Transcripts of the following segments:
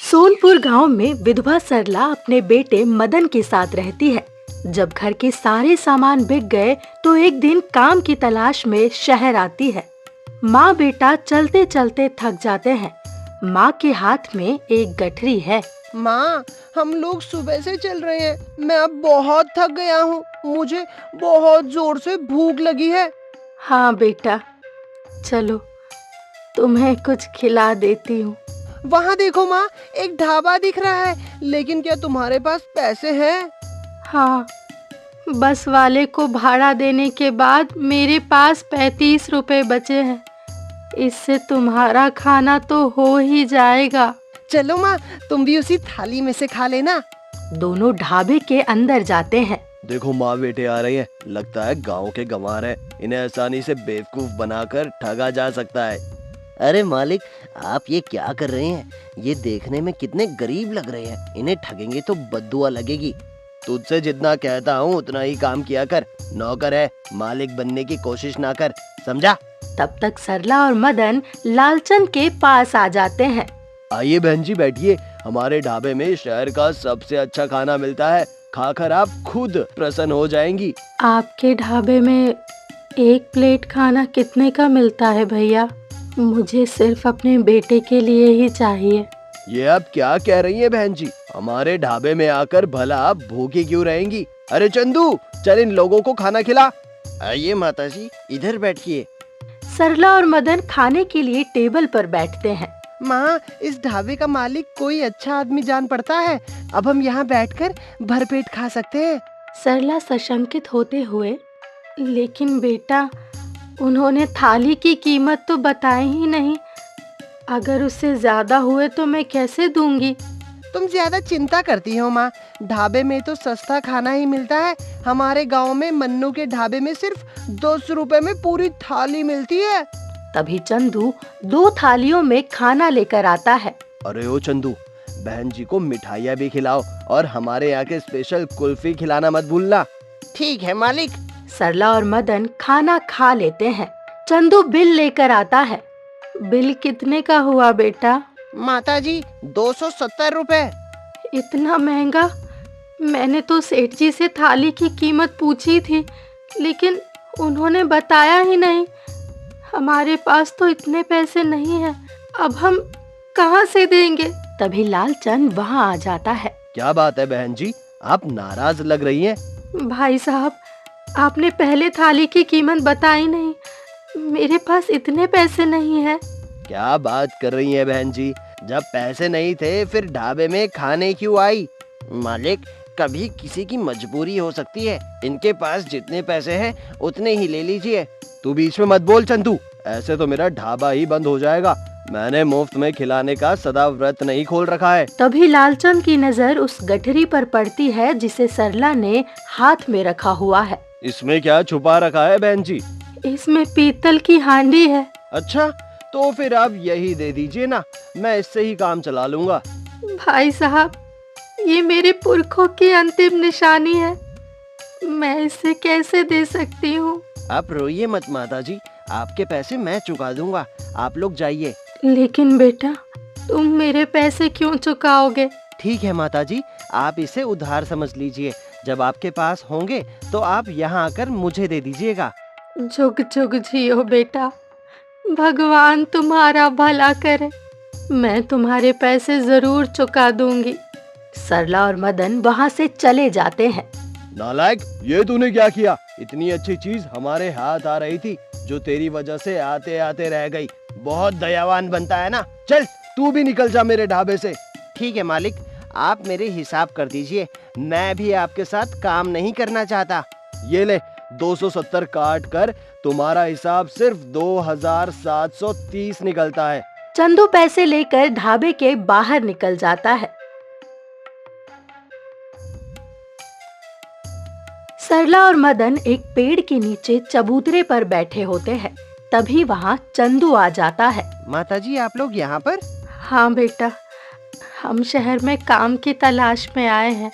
सोनपुर गांव में विधवा सरला अपने बेटे मदन के साथ रहती है। जब घर के सारे सामान बिक गए तो एक दिन काम की तलाश में शहर आती है। माँ बेटा चलते चलते थक जाते हैं। माँ के हाथ में एक गठरी है। माँ, हम लोग सुबह से चल रहे हैं। मैं अब बहुत थक गया हूँ। मुझे बहुत जोर से भूख लगी है। हाँ बेटा, चलो तुम्हें कुछ खिला देती हूँ। वहाँ देखो माँ, एक ढाबा दिख रहा है। लेकिन क्या तुम्हारे पास पैसे हैं? हाँ, बस वाले को भाड़ा देने के बाद मेरे पास 35 रुपए बचे हैं। इससे तुम्हारा खाना तो हो ही जाएगा। चलो माँ, तुम भी उसी थाली में से खा लेना। दोनों ढाबे के अंदर जाते हैं। देखो माँ बेटे आ रही है। लगता है गांव के गंवार है। इन्हें आसानी से बेवकूफ बनाकर ठगा जा सकता है। अरे मालिक, आप ये क्या कर रहे हैं? ये देखने में कितने गरीब लग रहे हैं। इन्हें ठगेंगे तो बद्दुआ लगेगी। तुझसे जितना कहता हूँ उतना ही काम किया कर। नौकर है, मालिक बनने की कोशिश ना कर, समझा? तब तक सरला और मदन लालचंद के पास आ जाते हैं। आइए बहन जी बैठिए। हमारे ढाबे में शहर का सबसे अच्छा खाना मिलता है। खाकर आप खुद प्रसन्न हो जाएंगी। आपके ढाबे में एक प्लेट खाना कितने का मिलता है भैया? मुझे सिर्फ अपने बेटे के लिए ही चाहिए। ये आप क्या कह रही हैं बहन जी? हमारे ढाबे में आकर भला आप भूखी क्यों रहेंगी? अरे चंदू, चल इन लोगों को खाना खिला। आइए माताजी, इधर बैठिए। सरला और मदन खाने के लिए टेबल पर बैठते हैं। माँ, इस ढाबे का मालिक कोई अच्छा आदमी जान पड़ता है। अब हम यहाँ बैठकर भरपेट खा सकते हैं। सरला सशंकित होते हुए, लेकिन बेटा, उन्होंने थाली की कीमत तो बताई ही नहीं। अगर उससे ज्यादा हुए तो मैं कैसे दूंगी? तुम ज्यादा चिंता करती हो माँ। ढाबे में तो सस्ता खाना ही मिलता है। हमारे गांव में मन्नू के ढाबे में सिर्फ 200 रुपए में पूरी थाली मिलती है। तभी चंदू 2 थालियों में खाना लेकर आता है। अरे ओ चंदू, बहन जी को मिठाइयाँ भी खिलाओ और हमारे यहाँ के स्पेशल कुल्फी खिलाना मत भूलना। ठीक है मालिक। सरला और मदन खाना खा लेते हैं। चंदू बिल लेकर आता है। बिल कितने का हुआ बेटा? माताजी, 270 रुपए। इतना महंगा? मैंने तो सेठ जी से थाली की कीमत पूछी थी, लेकिन उन्होंने बताया ही नहीं। हमारे पास तो इतने पैसे नहीं हैं। अब हम कहाँ से देंगे? तभी लालचंद वहाँ आ जाता है। क्या बात है बहन जी, आप नाराज लग रही हैं? भाई साहब, आपने पहले थाली की कीमत बताई नहीं। मेरे पास इतने पैसे नहीं हैं। क्या बात कर रही हैं बहन जी? जब पैसे नहीं थे फिर ढाबे में खाने क्यों आई? मालिक, कभी किसी की मजबूरी हो सकती है। इनके पास जितने पैसे हैं उतने ही ले लीजिए। तू बीच में मत बोल चंदू, ऐसे तो मेरा ढाबा ही बंद हो जाएगा। मैंने मुफ्त में खिलाने का सदा व्रत नहीं खोल रखा है। तभी लालचंद की नजर उस गठरी पर पड़ती है जिसे सरला ने हाथ में रखा हुआ है। इसमें क्या छुपा रखा है बहन जी? इसमें पीतल की हांडी है। अच्छा, तो फिर आप यही दे दीजिए ना, मैं इससे ही काम चला लूंगा। भाई साहब, ये मेरे पुरखों की अंतिम निशानी है। मैं इसे कैसे दे सकती हूँ? आप रोइए मत माताजी, आपके पैसे मैं चुका दूंगा। आप लोग जाइए। लेकिन बेटा, तुम मेरे पैसे क्यों चुकाओगे? ठीक है माताजी, आप इसे उधार समझ लीजिए। जब आपके पास होंगे तो आप यहाँ आकर मुझे दे दीजिएगा। जुग जुग जियो बेटा, भगवान तुम्हारा भला करे। मैं तुम्हारे पैसे जरूर चुका दूंगी। सरला और मदन वहाँ से चले जाते हैं। नालायक, ये तूने क्या किया? इतनी अच्छी चीज हमारे हाथ आ रही थी जो तेरी वजह से आते आते रह गई। बहुत दयावान बनता है ना। चल तू भी निकल जा मेरे ढाबे से। ठीक है मालिक, आप मेरे हिसाब कर दीजिए। मैं भी आपके साथ काम नहीं करना चाहता। ये ले, 270 काट कर तुम्हारा हिसाब सिर्फ 2730 निकलता है। चंदू पैसे लेकर ढाबे के बाहर निकल जाता है। सरला और मदन एक पेड़ के नीचे चबूतरे पर बैठे होते हैं। तभी वहाँ चंदू आ जाता है। माताजी, आप लोग यहाँ पर? हाँ बेटा, हम शहर में काम की तलाश में आए हैं।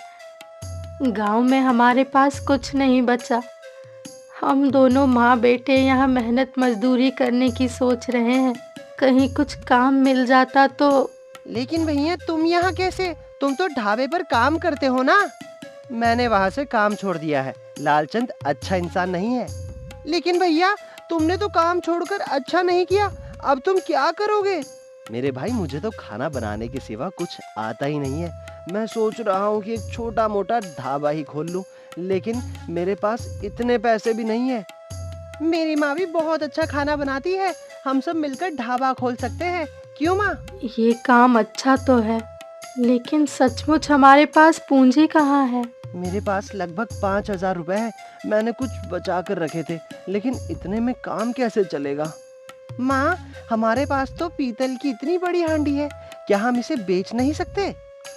गांव में हमारे पास कुछ नहीं बचा। हम दोनों माँ बेटे यहाँ मेहनत मजदूरी करने की सोच रहे हैं। कहीं कुछ काम मिल जाता तो। लेकिन भैया तुम यहाँ कैसे? तुम तो ढाबे पर काम करते हो ना? मैंने वहाँ से काम छोड़ दिया है। लालचंद अच्छा इंसान नहीं है। लेकिन भैया तुमने तो काम छोड़कर अच्छा नहीं किया, अब तुम क्या करोगे? मेरे भाई, मुझे तो खाना बनाने के सिवा कुछ आता ही नहीं है। मैं सोच रहा हूँ कि एक छोटा मोटा ढाबा ही खोल लूँ, लेकिन मेरे पास इतने पैसे भी नहीं है। मेरी माँ भी बहुत अच्छा खाना बनाती है, हम सब मिलकर ढाबा खोल सकते हैं, क्यों माँ? ये काम अच्छा तो है, लेकिन सचमुच हमारे पास पूंजी कहाँ है? मेरे पास लगभग 5,000 रुपए है। मैंने कुछ बचा कर रखे थे, लेकिन इतने में काम कैसे चलेगा? माँ, हमारे पास तो पीतल की इतनी बड़ी हांडी है, क्या हम इसे बेच नहीं सकते?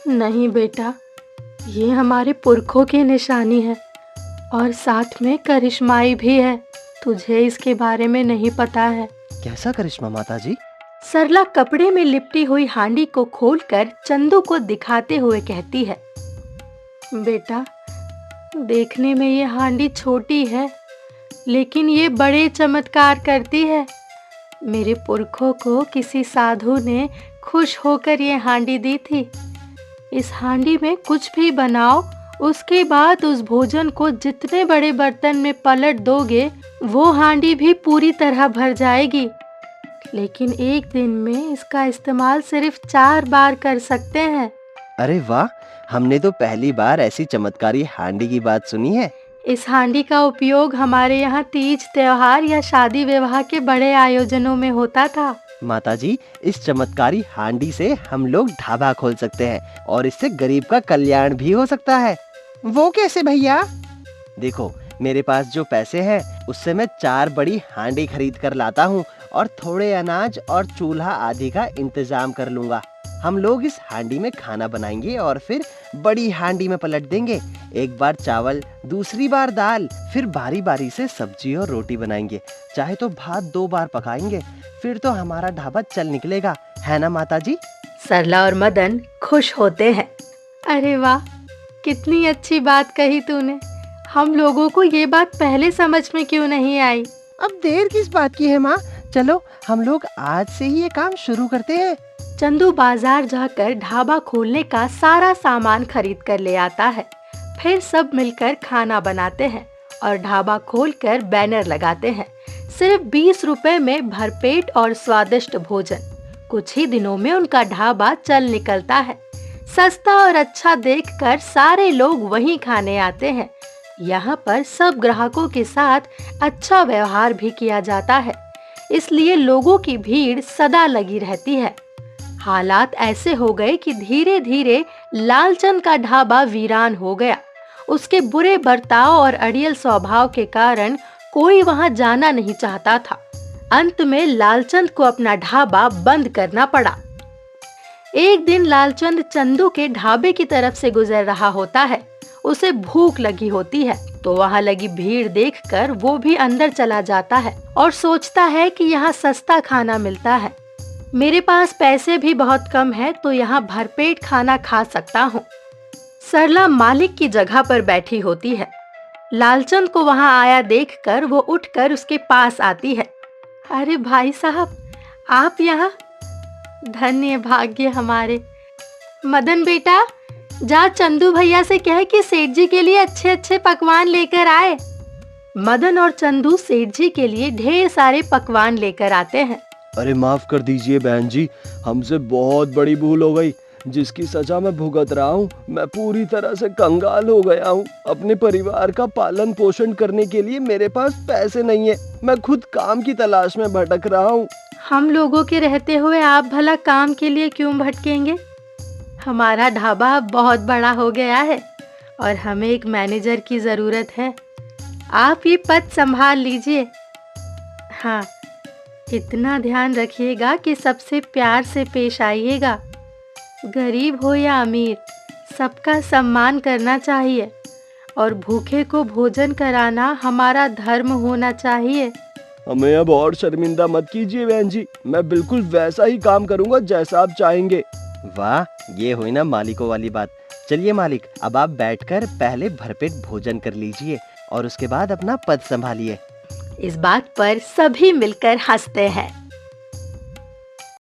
नहीं बेटा, ये हमारे पुरखों की निशानी है और साथ में करिश्माई भी है। तुझे इसके बारे में नहीं पता है। कैसा करिश्मा माताजी? सरला कपड़े में लिपटी हुई हांडी को खोलकर चंदू को दिखाते हुए कहती है, बेटा, देखने में ये हांडी छोटी है, लेकिन ये बड़े चमत्कार करती है। मेरे पुरखों को किसी साधु ने खुश होकर ये हांडी दी थी। इस हांडी में कुछ भी बनाओ, उसके बाद उस भोजन को जितने बड़े बर्तन में पलट दोगे, वो हांडी भी पूरी तरह भर जाएगी। लेकिन एक दिन में इसका इस्तेमाल सिर्फ 4 बार कर सकते हैं। अरे वाह, हमने तो पहली बार ऐसी चमत्कारी हांडी की बात सुनी है। इस हांडी का उपयोग हमारे यहाँ तीज त्योहार या शादी विवाह के बड़े आयोजनों में होता था। माताजी, इस चमत्कारी हांडी से हम लोग ढाबा खोल सकते हैं और इससे गरीब का कल्याण भी हो सकता है। वो कैसे भैया? देखो, मेरे पास जो पैसे हैं उससे मैं 4 बड़ी हांडी खरीद कर लाता हूँ और थोड़े अनाज और चूल्हा आदि का इंतजाम कर लूंगा। हम लोग इस हांडी में खाना बनाएंगे और फिर बड़ी हांडी में पलट देंगे। एक बार चावल, दूसरी बार दाल, फिर बारी बारी से सब्जी और रोटी बनाएंगे। चाहे तो भात 2 बार पकाएंगे। फिर तो हमारा ढाबा चल निकलेगा, है ना माताजी? सरला और मदन खुश होते हैं। अरे वाह, कितनी अच्छी बात कही तूने। हम लोगों को ये बात पहले समझ में क्यों नहीं आई? अब देर किस बात की है माँ? चलो हम लोग आज से ही ये काम शुरू करते हैं। चंदू बाजार जाकर ढाबा खोलने का सारा सामान खरीद कर ले आता है। फिर सब मिलकर खाना बनाते हैं और ढाबा खोलकर बैनर लगाते हैं। सिर्फ 20 रुपए में भरपेट और स्वादिष्ट भोजन। कुछ ही दिनों में उनका ढाबा चल निकलता है। सस्ता और अच्छा देखकर सारे लोग वहीं खाने आते हैं। यहाँ पर सब ग्राहकों के साथ अच्छा व्यवहार भी किया जाता है, इसलिए लोगों की भीड़ सदा लगी रहती है। हालात ऐसे हो गए कि धीरे धीरे लालचंद का ढाबा वीरान हो गया। उसके बुरे बर्ताव और अड़ियल स्वभाव के कारण कोई वहां जाना नहीं चाहता था। अंत में लालचंद को अपना ढाबा बंद करना पड़ा। एक दिन लालचंद चंदू के ढाबे की तरफ से गुजर रहा होता है। उसे भूख लगी होती है, तो वहां लगी भीड़ देखकर वो भी अंदर चला जाता है और सोचता है कि यहाँ सस्ता खाना मिलता है। मेरे पास पैसे भी बहुत कम है, तो यहाँ भरपेट खाना खा सकता हूँ। सरला मालिक की जगह पर बैठी होती है। लालचंद को वहां आया देखकर वो उठकर उसके पास आती है। अरे भाई साहब, आप यहाँ? धन्य भाग्य हमारे। मदन बेटा, जा चंदू भैया से कह कि सेठ जी के लिए अच्छे अच्छे पकवान लेकर आए। मदन और चंदू सेठ जी के लिए ढेर सारे पकवान लेकर आते हैं। अरे माफ कर दीजिए बहन जी, हमसे बहुत बड़ी भूल हो गई, जिसकी सजा मैं भुगत रहा हूँ। मैं पूरी तरह से कंगाल हो गया हूँ। अपने परिवार का पालन पोषण करने के लिए मेरे पास पैसे नहीं है। मैं खुद काम की तलाश में भटक रहा हूँ। हम लोगों के रहते हुए आप भला काम के लिए क्यों भटकेंगे? हमारा ढाबा अब बहुत बड़ा हो गया है और हमें एक मैनेजर की जरूरत है। आप ये पद संभाल लीजिए। हाँ, इतना ध्यान रखिएगा कि सबसे प्यार से पेश आइएगा। गरीब हो या अमीर, सबका सम्मान करना चाहिए और भूखे को भोजन कराना हमारा धर्म होना चाहिए। हमें अब और शर्मिंदा मत कीजिए बहन जी। मैं बिल्कुल वैसा ही काम करूंगा जैसा आप चाहेंगे। वाह, ये हुई ना मालिकों वाली बात। चलिए मालिक, अब आप बैठकर पहले भरपेट भोजन कर लीजिए और उसके बाद अपना पद संभालिए। इस बात पर सभी मिलकर हंसते हैं।